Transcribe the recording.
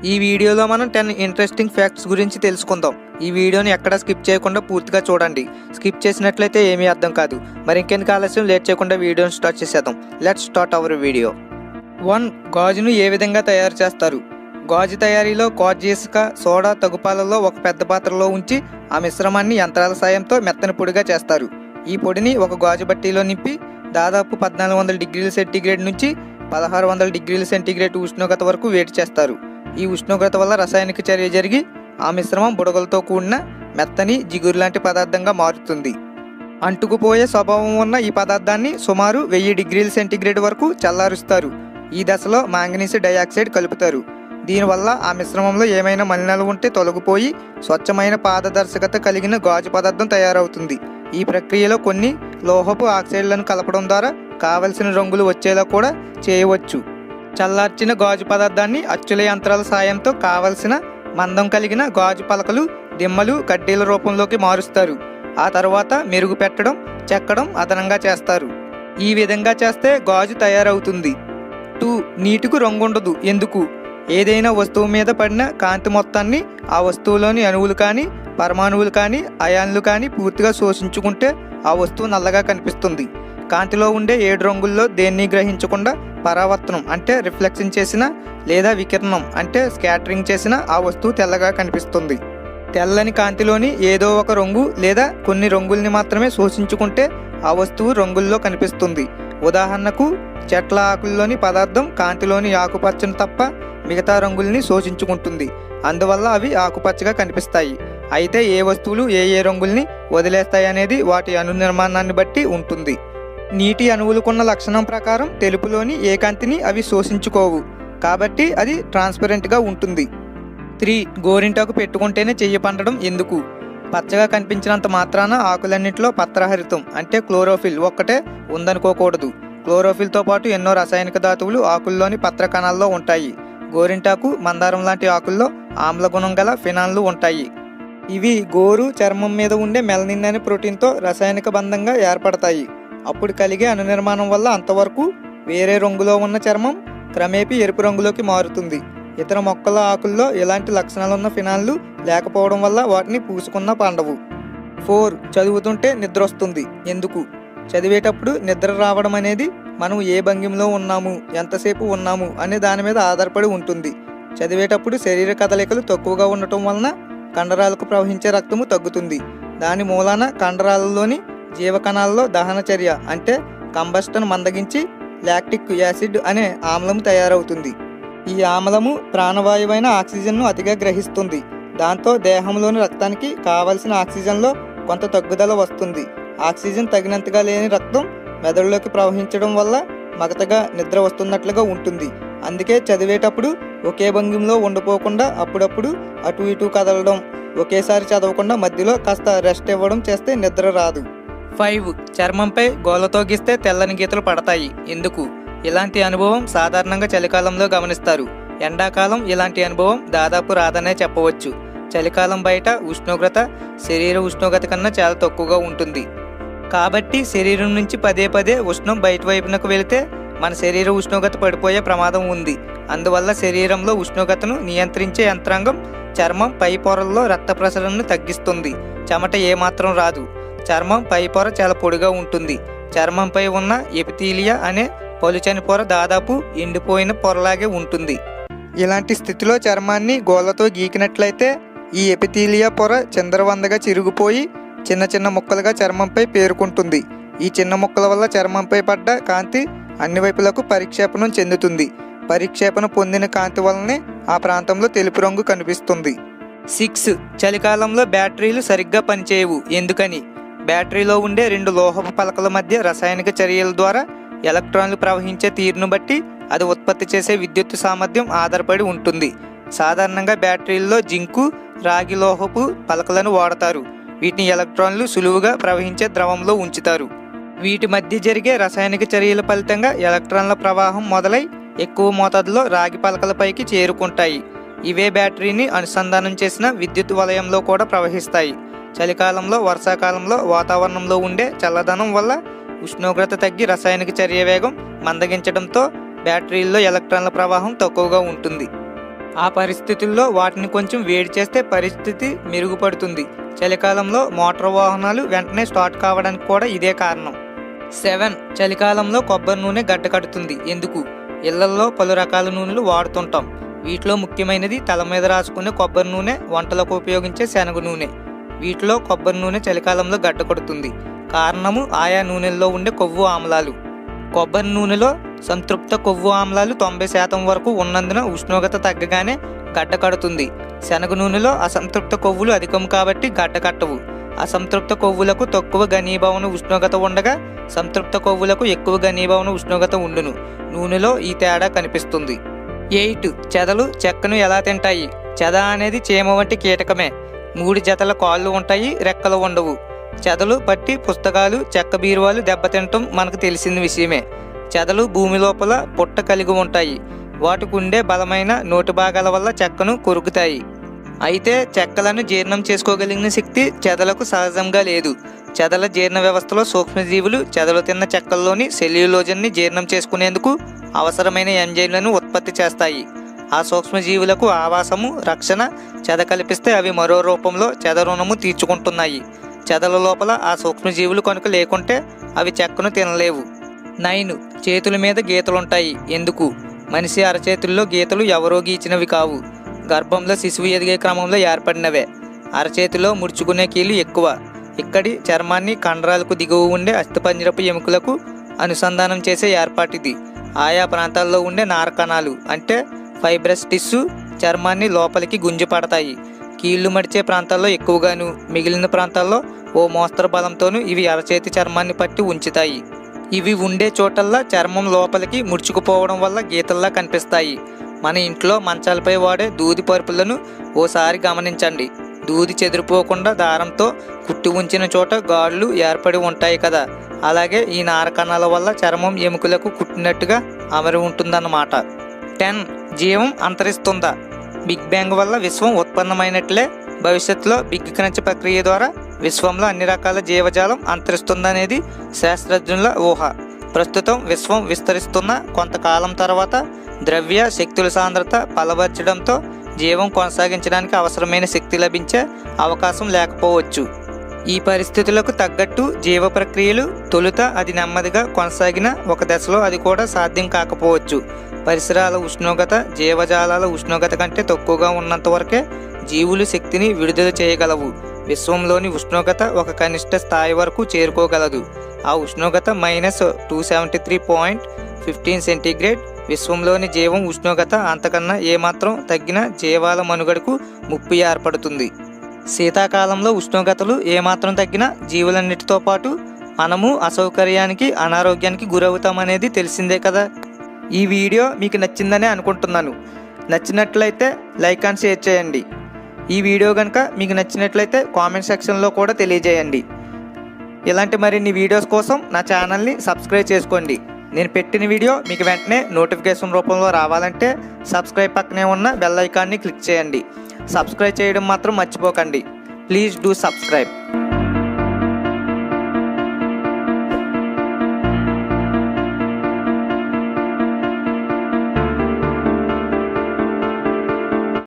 ఈ వీడియోలో మనం 10 ఇంట్రెస్టింగ్ ఫ్యాక్ట్స్ గురించి తెలుసుకుందాం. ఈ వీడియోని ఎక్కడ స్కిప్ చేయకుండా పూర్తిగా చూడండి. స్కిప్ చేసినట్లయితే ఏమీ అర్థం కాదు. మరి ఇంకెందుకు ఆలస్యం, లేట్ చేయకుండా వీడియోని స్టార్ట్ చేసేద్దాం. Let's start our video. 1. గాజును ఏ విధంగా తయారు చేస్తారు? గాజు తయారీలో గాజు ఇసుక, సోడా, తగుపాలలో ఒక పెద్ద పాత్రలో ఉంచి ఆ మిశ్రమాన్ని యంత్రాల సాయంతో మెత్తని పొడిగా చేస్తారు. ఈ పొడిని ఒక గాజు బట్టీలో నింపి దాదాపు 1400 డిగ్రీల సెంటీగ్రేడ్ నుంచి 1600 డిగ్రీల సెంటీగ్రేడ్ ఉష్ణోగ్రత వరకు వేడి చేస్తారు. ఈ ఉష్ణోగ్రత వల్ల రసాయనిక చర్య జరిగి ఆ మిశ్రమం బుడగలతో కూడిన మెత్తని జిగురు లాంటి పదార్థంగా మారుతుంది. అంటుకుపోయే స్వభావం ఉన్న ఈ పదార్థాన్ని సుమారు 1000 డిగ్రీల సెంటీగ్రేడ్ వరకు చల్లారుస్తారు. ఈ దశలో మాంగనీస్ డయాక్సైడ్ కలుపుతారు. దీనివల్ల ఆ మిశ్రమంలో ఏమైనా మలినాలు ఉంటే తొలగిపోయి స్వచ్ఛమైన పారదర్శకత కలిగిన గాజు పదార్థం తయారవుతుంది. ఈ ప్రక్రియలో కొన్ని లోహపు ఆక్సైడ్లను కలపడం ద్వారా కావలసిన రంగులు వచ్చేలా కూడా చేయవచ్చు. చల్లార్చిన గాజు పదార్థాన్ని అచ్చుల యంత్రాల సాయంతో కావలసిన మందం కలిగిన గాజు పలకలు, దిమ్మలు, కడ్డీల రూపంలోకి మారుస్తారు. ఆ తర్వాత మెరుగు పెట్టడం, చెక్కడం అదనంగా చేస్తారు. ఈ విధంగా చేస్తే గాజు తయారవుతుంది. 2. నీటికి రంగుండదు ఎందుకు? ఏదైనా వస్తువు మీద పడిన కాంతి మొత్తాన్ని ఆ వస్తువులోని అణువులు కానీ, పరమాణువులు కానీ, అయాన్లు కానీ పూర్తిగా శోషించుకుంటే ఆ వస్తువు నల్లగా కనిపిస్తుంది. కాంతిలో ఉండే 7 రంగుల్లో దేన్ని గ్రహించకుండా పరావర్తనం అంటే రిఫ్లెక్షన్ చేసిన లేదా వికిరణం అంటే స్కాటరింగ్ చేసిన ఆ వస్తువు తెల్లగా కనిపిస్తుంది. తెల్లని కాంతిలోని ఏదో ఒక రంగు లేదా కొన్ని రంగుల్ని మాత్రమే శోషించుకుంటే ఆ వస్తువు రంగుల్లో కనిపిస్తుంది. ఉదాహరణకు చెట్ల ఆకుల్లోని పదార్థం కాంతిలోని ఆకుపచ్చను తప్ప మిగతా రంగుల్ని శోషించుకుంటుంది. అందువల్ల అవి ఆకుపచ్చగా కనిపిస్తాయి. అయితే ఏ వస్తువులు ఏ రంగుల్ని వదిలేస్తాయి అనేది వాటి అణు నిర్మాణాన్ని బట్టి ఉంటుంది. నీటి అణువులకున్న లక్షణం ప్రకారం తెలుపులోని ఏ కాంతిని అవి శోషించుకోవు, కాబట్టి అది ట్రాన్స్పరెంట్గా ఉంటుంది. 3. గోరింటాకు పెట్టుకుంటేనే చెయ్యి పండడం ఎందుకు? పచ్చగా కనిపించినంత మాత్రాన ఆకులన్నింటిలో పత్రహరితం అంటే క్లోరోఫిల్ ఒక్కటే ఉందనుకోకూడదు. క్లోరోఫిల్తో పాటు ఎన్నో రసాయనిక ధాతువులు ఆకుల్లోని పత్ర కణాల్లో ఉంటాయి. గోరింటాకు, మందారం లాంటి ఆకుల్లో ఆమ్ల గుణం గల ఫినాన్లు ఉంటాయి. ఇవి గోరు చర్మం మీద ఉండే మెలనిన్ అనే ప్రోటీన్తో రసాయనిక బంధంగా ఏర్పడతాయి. అప్పుడు కలిగే అణు నిర్మాణం వల్ల అంతవరకు వేరే రంగులో ఉన్న చర్మం క్రమేపీ ఎరుపు రంగులోకి మారుతుంది. ఇతర మొక్కల ఆకుల్లో ఇలాంటి లక్షణాలున్న ఫినాన్లు లేకపోవడం వల్ల వాటిని పూసుకున్న పండవు. 4. చదువుతుంటే నిద్ర వస్తుంది ఎందుకు? చదివేటప్పుడు నిద్ర రావడం అనేది మనం ఏ భంగిమలో ఉన్నాము, ఎంతసేపు ఉన్నాము అనే దాని మీద ఆధారపడి ఉంటుంది. చదివేటప్పుడు శరీర కదలికలు తక్కువగా ఉండటం వలన కండరాలకు ప్రవహించే రక్తము తగ్గుతుంది. దాని మూలాన కండరాలలోని జీవకణాల్లో దహన చర్య అంటే కంబస్టన్ మందగించి లాక్టిక్ యాసిడ్ అనే ఆమ్లము తయారవుతుంది. ఈ ఆమ్లము ప్రాణవాయువైన ఆక్సిజన్ను అతిగా గ్రహిస్తుంది. దాంతో దేహంలోని రక్తానికి కావలసిన ఆక్సిజన్లో కొంత తగ్గుదల వస్తుంది. ఆక్సిజన్ తగినంతగా లేని రక్తం మెదడులోకి ప్రవహించడం వల్ల మగతగా నిద్ర వస్తున్నట్లుగా ఉంటుంది. అందుకే చదివేటప్పుడు ఒకే భంగిమలో ఉండిపోకుండా అప్పుడప్పుడు అటు ఇటు కదలడం, ఒకేసారి చదవకుండా మధ్యలో కాస్త రెస్ట్ ఇవ్వడం చేస్తే నిద్ర రాదు. 5. చర్మంపై గోళ్ళతో గీస్తే తెల్లని గీతలు పడతాయి ఎందుకు? ఇలాంటి అనుభవం సాధారణంగా చలికాలంలో గమనిస్తారు. ఎండాకాలం ఇలాంటి అనుభవం దాదాపు రాదనే చెప్పవచ్చు. చలికాలం బయట ఉష్ణోగ్రత శరీర ఉష్ణోగ్రత కన్నా చాలా తక్కువగా ఉంటుంది. కాబట్టి శరీరం నుంచి పదే పదే ఉష్ణం బయట వైపునకు వెళితే మన శరీర ఉష్ణోగ్రత పడిపోయే ప్రమాదం ఉంది. అందువల్ల శరీరంలో ఉష్ణోగ్రతను నియంత్రించే యంత్రాంగం చర్మం పై పొరల్లో రక్త ప్రసరణను తగ్గిస్తుంది. చెమట ఏమాత్రం రాదు. చర్మం పై పొర చాలా పొడిగా ఉంటుంది. చర్మంపై ఉన్న ఎపిథీలియా అనే పలుచని పొర దాదాపు ఎండిపోయిన పొరలాగే ఉంటుంది. ఇలాంటి స్థితిలో చర్మాన్ని గోళ్ళతో గీకినట్లయితే ఈ ఎపిథీలియా పొర చిందరవందగా చిరిగిపోయి చిన్న చిన్న ముక్కలుగా చర్మంపై పేరుకుంటుంది. ఈ చిన్న ముక్కల వల్ల చర్మంపై పడ్డ కాంతి అన్ని వైపులకు పరిక్షేపణం చెందుతుంది. పరిక్షేపణ పొందిన కాంతి వల్లనే ఆ ప్రాంతంలో తెలుపు రంగు కనిపిస్తుంది. 6. చలికాలంలో బ్యాటరీలు సరిగ్గా పనిచేయవు ఎందుకని? బ్యాటరీలో ఉండే 2 లోహపు పలకల మధ్య రసాయనిక చర్యల ద్వారా ఎలక్ట్రాన్లు ప్రవహించే తీరును బట్టి అది ఉత్పత్తి చేసే విద్యుత్ సామర్థ్యం ఆధారపడి ఉంటుంది. సాధారణంగా బ్యాటరీల్లో జింకు, రాగి లోహపు పలకలను వాడతారు. వీటిని ఎలక్ట్రాన్లు సులువుగా ప్రవహించే ద్రవంలో ఉంచుతారు. వీటి మధ్య జరిగే రసాయనిక చర్యల ఫలితంగా ఎలక్ట్రాన్ల ప్రవాహం మొదలై ఎక్కువ మోతాదులో రాగి పలకలపైకి చేరుకుంటాయి. ఇవే బ్యాటరీని అనుసంధానం చేసిన విద్యుత్ వలయంలో కూడా ప్రవహిస్తాయి. చలికాలంలో, వర్షాకాలంలో వాతావరణంలో ఉండే చల్లదనం వల్ల ఉష్ణోగ్రత తగ్గి రసాయనిక చర్య వేగం మందగించడంతో బ్యాటరీల్లో ఎలక్ట్రాన్ల ప్రవాహం తక్కువగా ఉంటుంది. ఆ పరిస్థితుల్లో వాటిని కొంచెం వేడి చేస్తే పరిస్థితి మెరుగుపడుతుంది. చలికాలంలో మోటార్ వాహనాలు వెంటనే స్టార్ట్ కావడానికి కూడా ఇదే కారణం. 7. చలికాలంలో కొబ్బరి నూనె గడ్డకడుతుంది. ఎందుకు? ఇళ్లల్లో పలు రకాల నూనెలు వాడుతుంటాం. వీటిలో ముఖ్యమైనది తల మీద రాసుకునే కొబ్బరి నూనె, వంటలకు ఉపయోగించే శనగ నూనె. వీటిలో కొబ్బరి నూనె చలికాలంలో గడ్డకడుతుంది. కారణము ఆయా నూనెల్లో ఉండే కొవ్వు ఆమ్లాలు. కొబ్బరి నూనెలో సంతృప్త కొవ్వు ఆమ్లాలు 90% వరకు ఉన్నందున ఉష్ణోగ్రత తగ్గగానే గడ్డకడుతుంది. శనగ నూనెలో అసంతృప్త కొవ్వులు అధికం కాబట్టి గడ్డకట్టవు. అసంతృప్త కొవ్వులకు తక్కువ ఘనీభవన ఉష్ణోగ్రత ఉండగా సంతృప్త కొవ్వులకు ఎక్కువ ఘనీభవన ఉష్ణోగ్రత ఉండును. నూనెలో ఈ తేడా కనిపిస్తుంది. 8. చెదలు చెక్కను ఎలా తింటాయి? చెద అనేది చీమ వంటి కీటకమే. 3 జతల కాళ్ళు ఉంటాయి, రెక్కలు ఉండవు. చెదలు పట్టి పుస్తకాలు, చెక్క బీరువాలు దెబ్బతినటం మనకు తెలిసిన విషయమే. చెదలు భూమి లోపల పుట్ట కలిగి ఉంటాయి. వాటికి ఉండే బలమైన నోటి భాగాల వల్ల చెక్కను కొరుకుతాయి. అయితే చెక్కలను జీర్ణం చేసుకోగలిగిన శక్తి చెదలకు సహజంగా లేదు. చెదల జీర్ణ వ్యవస్థలో సూక్ష్మజీవులు చెదలు తిన్న చెక్కల్లోని సెల్యులోజన్ని జీర్ణం చేసుకునేందుకు అవసరమైన ఎంజైమ్లను ఉత్పత్తి చేస్తాయి. ఆ సూక్ష్మజీవులకు ఆవాసము, రక్షణ చెద కల్పిస్తే అవి మరో రూపంలో చెద రుణము తీర్చుకుంటున్నాయి. చెదల లోపల ఆ సూక్ష్మజీవులు కనుక లేకుంటే అవి చెక్కను తినలేవు. 9. చేతుల మీద గీతలుంటాయి. ఎందుకు? మనిషి అరచేతుల్లో గీతలు ఎవరో గీచినవి కావు. గర్భంలో శిశువు ఎదిగే క్రమంలో ఏర్పడినవే. అరచేతిలో ముడుచుకునే కీలు ఎక్కువ. ఇక్కడి చర్మాన్ని కండరాలకు దిగువ ఉండే అస్థిపంజరపు ఎముకలకు అనుసంధానం చేసే ఏర్పాటిది. ఆయా ప్రాంతాల్లో ఉండే నారకణాలు అంటే ఫైబ్రస్ టిష్యూ చర్మాన్ని లోపలికి గుంజపడతాయి. కీళ్లు మడిచే ప్రాంతాల్లో ఎక్కువగాను, మిగిలిన ప్రాంతాల్లో ఓ మోస్తరు బలంతోనూ ఇవి అరచేతి చర్మాన్ని పట్టి ఉంచుతాయి. ఇవి ఉండే చోటల్లా చర్మం లోపలికి ముడుచుకుపోవడం వల్ల గీతల్లా కనిపిస్తాయి. మన ఇంట్లో మంచాలపై వాడే దూది పరుపులను ఓసారి గమనించండి. దూది చెదిరిపోకుండా దారంతో కుట్టి ఉంచిన చోట గాడులు ఏర్పడి ఉంటాయి కదా. అలాగే ఈ నారకణాల వల్ల చర్మం ఎముకలకు కుట్టినట్టుగా అమరి ఉంటుందన్నమాట. 10. జీవం అంతరిస్తుందా? బిగ్ బ్యాంగ్ వల్ల విశ్వం ఉత్పన్నమైనట్లే భవిష్యత్తులో బిగ్ క్రంచ్ ప్రక్రియ ద్వారా విశ్వంలో అన్ని రకాల జీవజాలం అంతరిస్తుందనేది శాస్త్రజ్ఞుల ఊహ. ప్రస్తుతం విశ్వం విస్తరిస్తున్న కొంతకాలం తర్వాత ద్రవ్య శక్తుల సాంద్రత పలబర్చడంతో జీవం కొనసాగించడానికి అవసరమైన శక్తి లభించే అవకాశం లేకపోవచ్చు. ఈ పరిస్థితులకు తగ్గట్టు జీవ ప్రక్రియలు తొలుత అది నెమ్మదిగా కొనసాగిన ఒక దశలో అది కూడా సాధ్యం కాకపోవచ్చు. పరిసరాల ఉష్ణోగ్రత జీవజాలాల ఉష్ణోగ్రత కంటే తక్కువగా ఉన్నంత వరకే జీవులు శక్తిని విడుదల చేయగలవు. విశ్వంలోని ఉష్ణోగ్రత ఒక కనిష్ట స్థాయి వరకు చేరుకోగలదు. ఆ ఉష్ణోగ్రత -273.15 సెంటీగ్రేడ్. విశ్వంలోని జీవం ఉష్ణోగ్రత అంతకన్నా ఏమాత్రం తగ్గిన జీవాల మనుగడకు ముప్పు ఏర్పడుతుంది. శీతాకాలంలో ఉష్ణోగ్రతలు ఏమాత్రం తగ్గిన జీవులన్నిటితో పాటు మనము అసౌకర్యానికి, అనారోగ్యానికి గురవుతామనేది తెలిసిందే కదా. ఈ వీడియో మీకు నచ్చిందనే అనుకుంటున్నాను. నచ్చినట్లయితే లైక్ అండ్ షేర్ చేయండి. ఈ వీడియో కనుక మీకు నచ్చినట్లయితే కామెంట్ సెక్షన్లో కూడా తెలియజేయండి. ఇలాంటి మరిన్ని వీడియోస్ కోసం నా ఛానల్ని సబ్స్క్రైబ్ చేసుకోండి. నేను పెట్టిన వీడియో మీకు వెంటనే నోటిఫికేషన్ రూపంలో రావాలంటే సబ్స్క్రైబ్ పక్కనే ఉన్న బెల్ ఐకాన్ని క్లిక్ చేయండి. సబ్స్క్రైబ్ చేయడం మాత్రం మర్చిపోకండి. Please do subscribe.